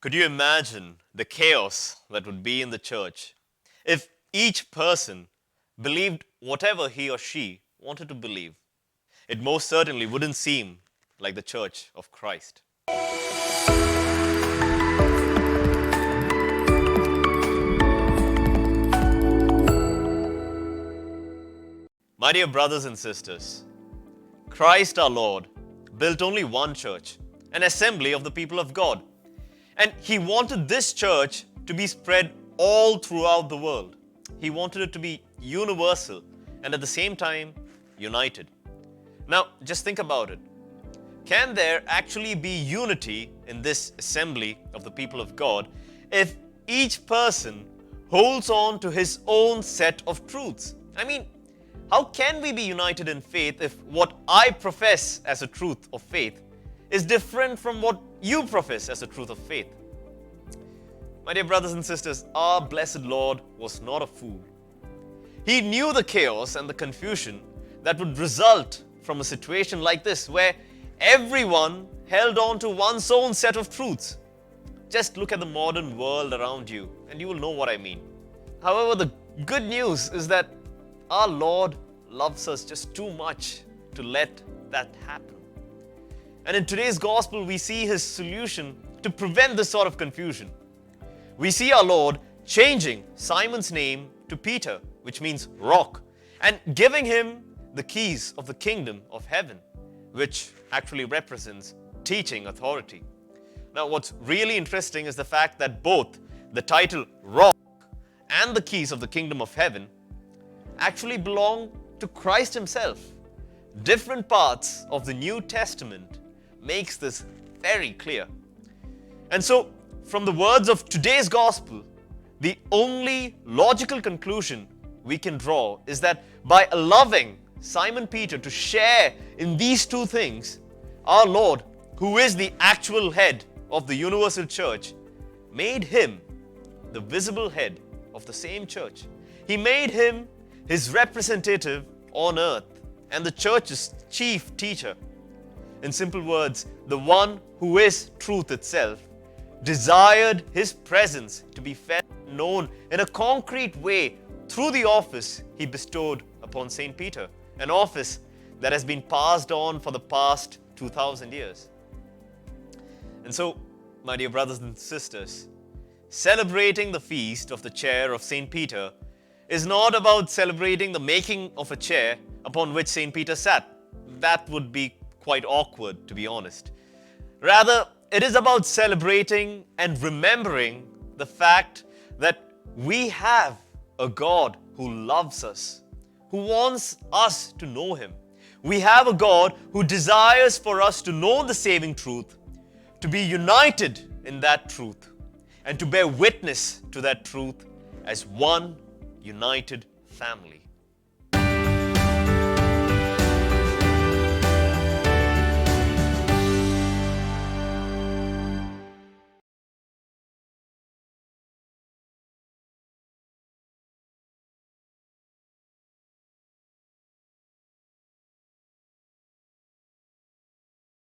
Could you imagine the chaos that would be in the church if each person believed whatever he or she wanted to believe? It most certainly wouldn't seem like the church of Christ. My dear brothers and sisters, Christ our Lord built only one church, an assembly of the people of God. And He wanted this church to be spread all throughout the world. He wanted it to be universal and at the same time united. Now, just think about it. Can there actually be unity in this assembly of the people of God if each person holds on to his own set of truths? I mean, how can we be united in faith if what I profess as a truth of faith is different from what you profess as a truth of faith? My dear brothers and sisters, our blessed Lord was not a fool. He knew the chaos and the confusion that would result from a situation like this, where everyone held on to one's own set of truths. Just look at the modern world around you and you will know what I mean. However, the good news is that our Lord loves us just too much to let that happen. And in today's gospel, we see His solution to prevent this sort of confusion. We see our Lord changing Simon's name to Peter, which means rock, and giving him the keys of the kingdom of heaven, which actually represents teaching authority. Now, what's really interesting is the fact that both the title rock and the keys of the kingdom of heaven actually belong to Christ Himself. Different parts of the New Testament makes this very clear. And so, from the words of today's gospel, the only logical conclusion we can draw is that by allowing Simon Peter to share in these two things, our Lord, who is the actual head of the universal church, made him the visible head of the same church. He made him His representative on earth and the church's chief teacher. In simple words, the one who is truth itself desired His presence to be felt and known in a concrete way through the office He bestowed upon St. Peter, an office that has been passed on for the past 2,000 years. And so, my dear brothers and sisters, celebrating the feast of the chair of St. Peter is not about celebrating the making of a chair upon which St. Peter sat. That would be quite awkward, to be honest. Rather, it is about celebrating and remembering the fact that we have a God who loves us, who wants us to know Him. We have a God who desires for us to know the saving truth, to be united in that truth, and to bear witness to that truth as one united family.